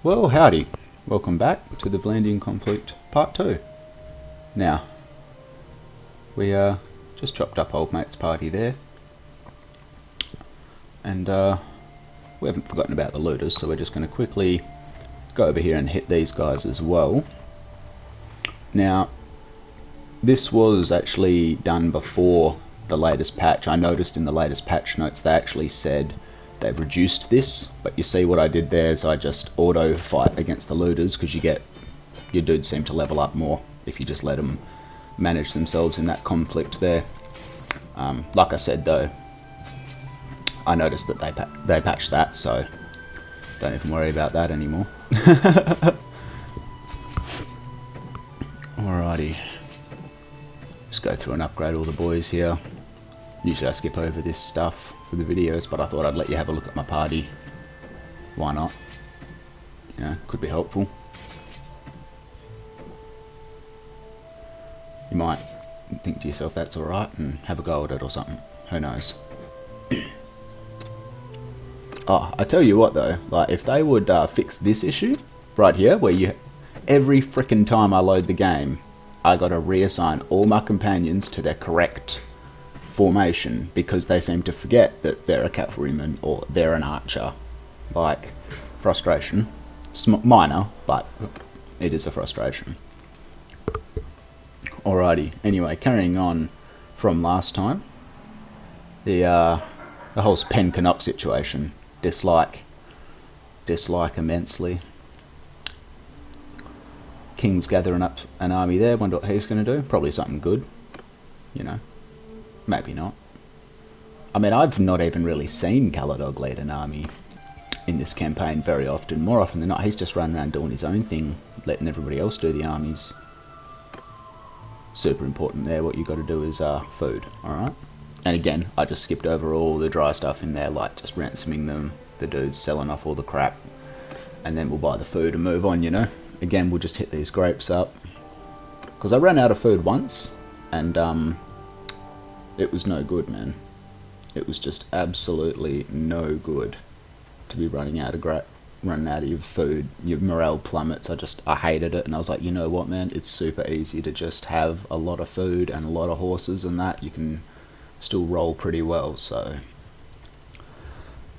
Well, howdy. Welcome back to the Vlandian Conflict Part 2. Now, we just chopped up old mate's party there. And we haven't forgotten about the looters, so we're just going to quickly go over here and hit these guys as well. Now, this was actually done before the latest patch. I noticed in the latest patch notes they actually said they've reduced this, but you see what I did there is I just auto fight against the looters because your dudes seem to level up more if you just let them manage themselves in that conflict there. Like I said though, I noticed that they patched that, so don't even worry about that anymore. Alrighty, just go through and upgrade all the boys here. Usually I skip over this stuff for the videos, but I thought I'd let you have a look at my party. Why not? You know, could be helpful. You might think to yourself that's alright and have a go at it or something. Who knows? Oh, I tell you what though, like if they would fix this issue right here, where every frickin' time I load the game, I gotta reassign all my companions to their correct formation because they seem to forget that they're a cavalryman or they're an archer. Like, frustration. Minor, but it is a frustration. Alrighty, anyway, carrying on from last time, the whole Pen Canuck situation, dislike immensely. King's gathering up an army there, wonder what he's going to do, probably something good, you know. Maybe not. I mean, I've not even really seen Caladog lead an army in this campaign very often. More often than not, he's just running around doing his own thing, letting everybody else do the armies. Super important there, what you got to do is food, alright? And again, I just skipped over all the dry stuff in there, like just ransoming them, the dudes selling off all the crap, and then we'll buy the food and move on, you know? Again, we'll just hit these grapes up. Because I ran out of food once, and it was no good, man. It was just absolutely no good to be running out of your food. Your morale plummets. I hated it, and I was like, you know what, man? It's super easy to just have a lot of food and a lot of horses and that. You can still roll pretty well, so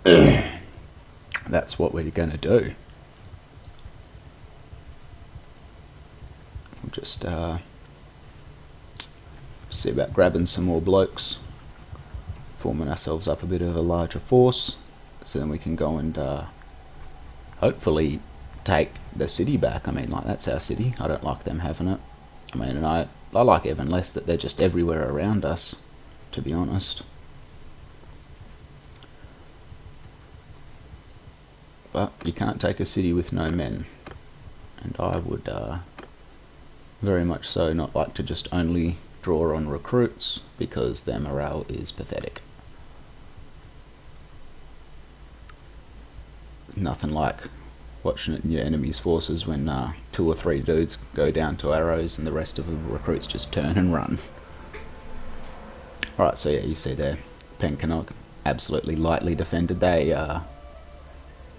that's what we're gonna do. We'll just see about grabbing some more blokes, forming ourselves up a bit of a larger force, so then we can go and hopefully take the city back. I mean, like, that's our city. I don't like them having it. I mean, and I like even less that they're just everywhere around us, to be honest. But you can't take a city with no men, and I would very much so not like to just only draw on recruits because their morale is pathetic. Nothing like watching your enemy's forces when 2 or 3 dudes go down to arrows and the rest of the recruits just turn and run. Alright, so yeah, you see there, Pen Canuck, absolutely lightly defended. They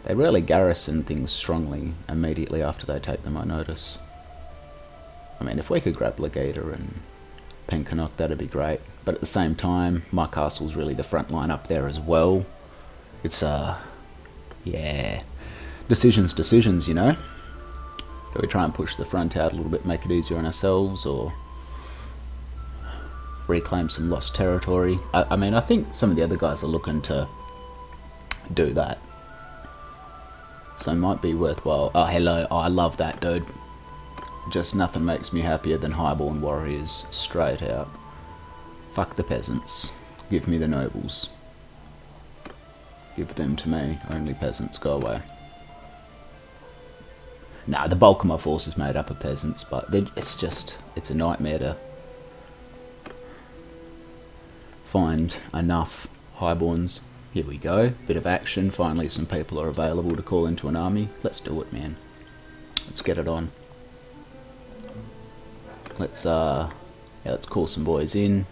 rarely garrison things strongly immediately after they take them, I notice. I mean, if we could grab Legator and Pen Canuck, that'd be great. But at the same time, my castle's really the front line up there as well. It's, yeah, decisions, you know? Do we try and push the front out a little bit, make it easier on ourselves, or reclaim some lost territory? I mean, I think some of the other guys are looking to do that. So it might be worthwhile. Oh, hello. Oh, I love that, dude. Just nothing makes me happier than highborn warriors, straight out. Fuck the peasants. Give me the nobles. Give them to me. Only peasants, go away. Nah, the bulk of my force is made up of peasants, but it's a nightmare to find enough highborns. Here we go, bit of action. Finally some people are available to call into an army. Let's do it, man. Let's get it on. Let's call some boys in.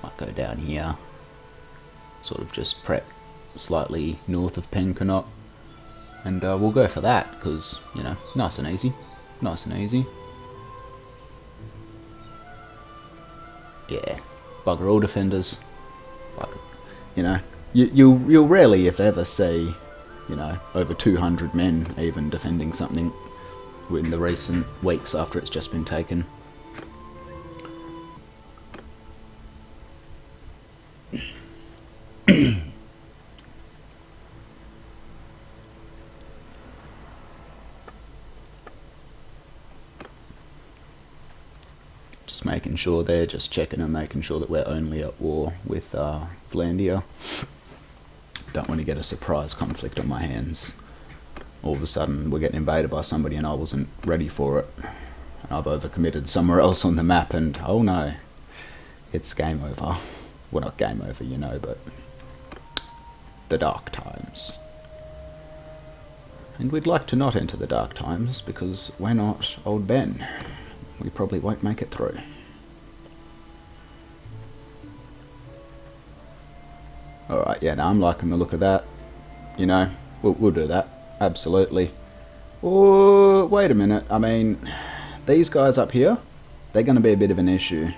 Might go down here. Sort of just prep slightly north of Pencanot. And we'll go for that, because, you know, nice and easy. Nice and easy. Yeah, bugger all defenders. Like, you know, you'll rarely, if ever, see, you know, over 200 men even defending something in the recent weeks after it's just been taken. Just making sure they're just checking and making sure that we're only at war with Vlandia. Don't want to get a surprise conflict on my hands. All of a sudden we're getting invaded by somebody and I wasn't ready for it. I've overcommitted somewhere else on the map and oh no, it's game over. Well, not game over, you know, but the dark times. And we'd like to not enter the dark times because we're not old Ben. We probably won't make it through. Alright, yeah, now I'm liking the look of that. You know, we'll do that. Absolutely. Oh, wait a minute. I mean, these guys up here, they're going to be a bit of an issue.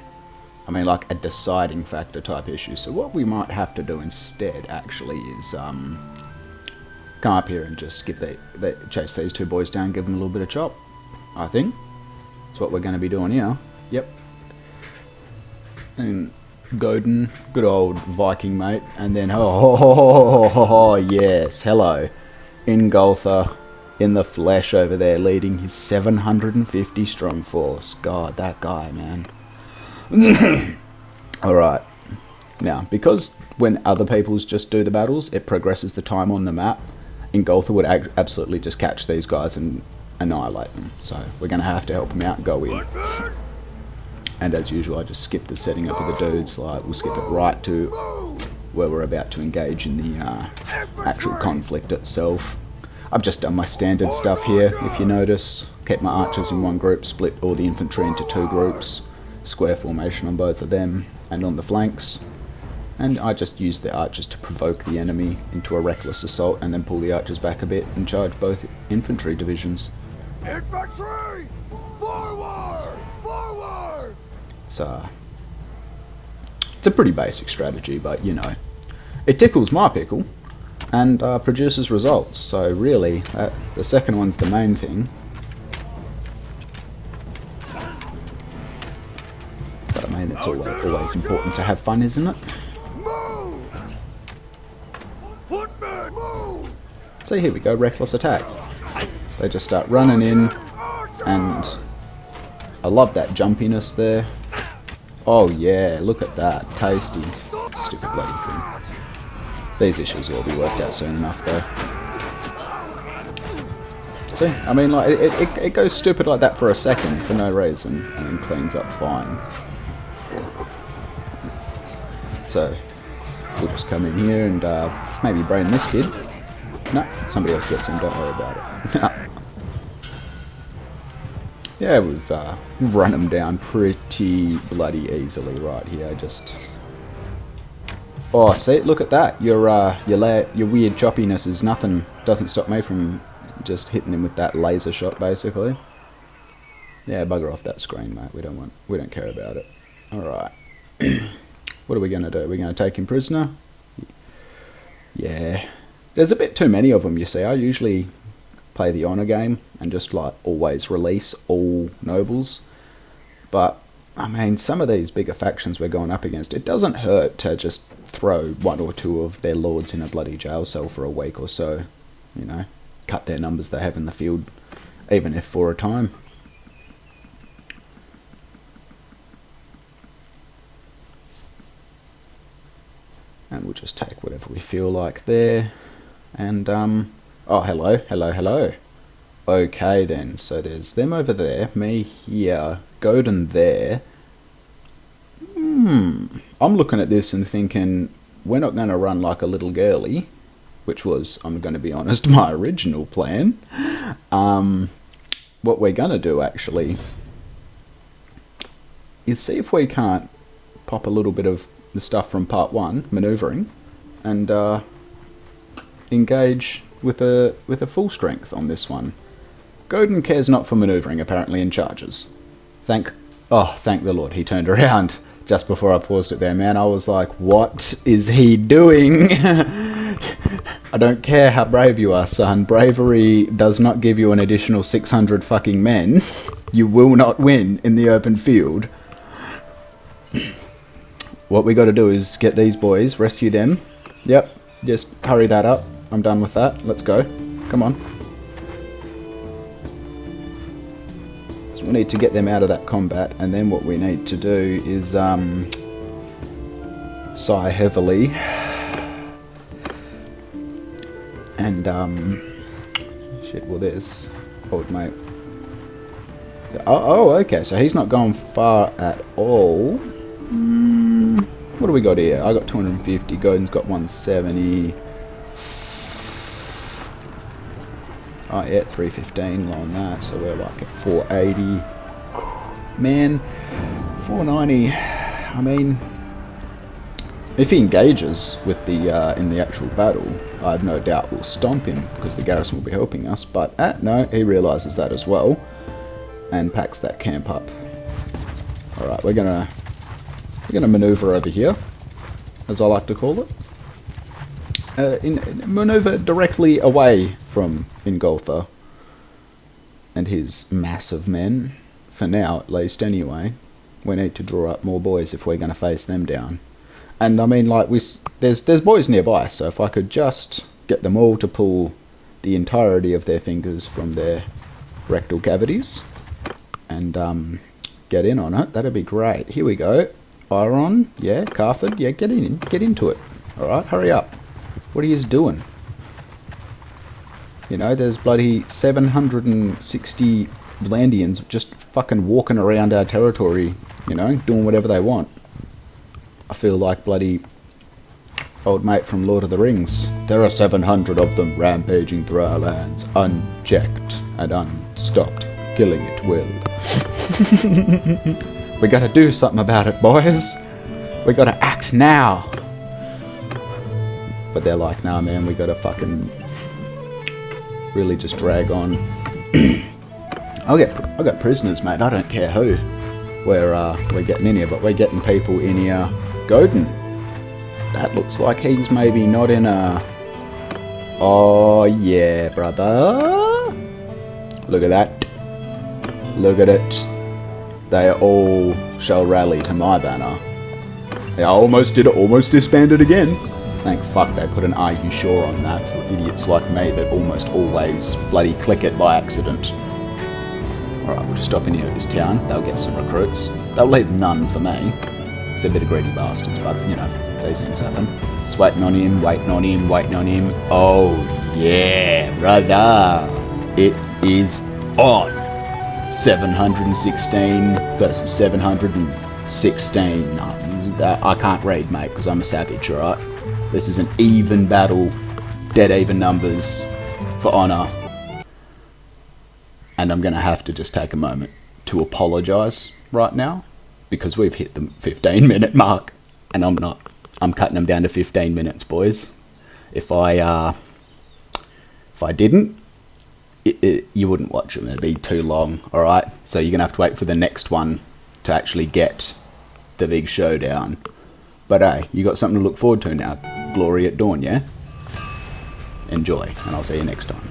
I mean, like a deciding factor type issue. So what we might have to do instead, actually, is come up here and just give chase these two boys down, give them a little bit of chop, I think. That's what we're going to be doing here. Yep. And Godin, good old Viking mate. And then, oh, yes, hello. Ingolther in the flesh over there, leading his 750 strong force. God, that guy, man. Alright. Now, because when other people's just do the battles, it progresses the time on the map, Ingolther would absolutely just catch these guys and annihilate them. So we're going to have to help him out and go in. And as usual, I just skip the setting up of the dudes. Like, we'll skip it right to where we're about to engage in the actual conflict itself. I've just done my standard stuff here, if you notice. Kept my archers in one group, split all the infantry into two groups. Square formation on both of them and on the flanks. And I just used the archers to provoke the enemy into a reckless assault and then pull the archers back a bit and charge both infantry divisions. Infantry! Forward! Forward! It's a pretty basic strategy, but you know, it tickles my pickle and produces results. So really, the second one's the main thing. But I mean, it's always important to have fun, isn't it? Move! Footmen, move! So here we go, reckless attack. They just start running in, and I love that jumpiness there. Oh yeah, look at that, tasty. Stupid bloody thing. These issues will be worked out soon enough though. See, I mean, like, it goes stupid like that for a second, for no reason, and then cleans up fine. So, we'll just come in here and maybe brain this kid. No, somebody else gets him, don't worry about it. Yeah, we've run them down pretty bloody easily right here. Just, oh, see, look at that. Your weird choppiness is nothing. Doesn't stop me from just hitting him with that laser shot, basically. Yeah, bugger off that screen, mate. We don't care about it. All right. What are we gonna do? We're gonna take him prisoner. Yeah, there's a bit too many of them. You see, I usually play the honor game and just like always release all nobles, but I mean, some of these bigger factions we're going up against, it doesn't hurt to just throw one or two of their lords in a bloody jail cell for a week or so, you know, cut their numbers they have in the field, even if for a time. And we'll just take whatever we feel like there. And, oh, hello, hello, hello. Okay, then. So there's them over there, me here, Godin there. I'm looking at this and thinking, we're not going to run like a little girly, which was, I'm going to be honest, my original plan. What we're going to do, actually, is see if we can't pop a little bit of the stuff from part 1, manoeuvring, and engage with a full strength on this one. Godin cares not for manoeuvring, apparently, in charges. Thank the Lord, he turned around just before I paused it there, man. I was like, what is he doing? I don't care how brave you are, son. Bravery does not give you an additional 600 fucking men. You will not win in the open field. What we got to do is get these boys, rescue them. Yep, just hurry that up. I'm done with that. Let's go. Come on. So we need to get them out of that combat, and then what we need to do is sigh heavily and shit. Well, there's old mate. Oh, okay. So he's not going far at all. What do we got here? I got 250. Godin's got 170. Oh yeah, 315 on that. So we're like at 480. Man, 490. I mean, if he engages with the in the actual battle, I have no doubt we'll stomp him because the garrison will be helping us. But no, he realizes that as well and packs that camp up. All right, we're gonna maneuver over here, as I like to call it. Maneuver directly away from Ingoltha and his mass of men, for now at least anyway. We need to draw up more boys if we're going to face them down. And I mean, like, there's boys nearby, so if I could just get them all to pull the entirety of their fingers from their rectal cavities and get in on it, that'd be great. Here we go. Byron, yeah, Carford, yeah, get into it. Alright, hurry up. What are you doing? You know, there's bloody 760 Vlandians just fucking walking around our territory, you know, doing whatever they want. I feel like bloody old mate from Lord of the Rings. There are 700 of them rampaging through our lands, unchecked and unstopped, killing at will. We gotta do something about it, boys. We gotta act now. But they're like, nah, man, we gotta fucking really just drag on. I got prisoners, mate. I don't care who. We're getting in here, but we're getting people in here. Godin. That looks like he's maybe not in a. Oh yeah, brother. Look at that. Look at it. They all shall rally to my banner. I almost did it, almost disbanded again. Thank fuck they put an "Are you sure" on that for idiots like me that almost always bloody click it by accident. Alright, we'll just stop in here at this town. They'll get some recruits. They'll leave none for me. It's a bit of greedy bastards, but you know, these things happen. Just waiting on him, waiting on him, waiting on him. Oh yeah, brother. It is on. 716 versus 716. I can't read, mate, because I'm a savage, alright? This is an even battle, dead even numbers, for honour. And I'm going to have to just take a moment to apologise right now, because we've hit the 15-minute mark, and I'm cutting them down to 15 minutes, boys. If I didn't, you wouldn't watch them, it'd be too long, alright? So you're going to have to wait for the next one to actually get the big showdown. But hey, you got something to look forward to now. Glory at dawn, yeah? Enjoy, and I'll see you next time.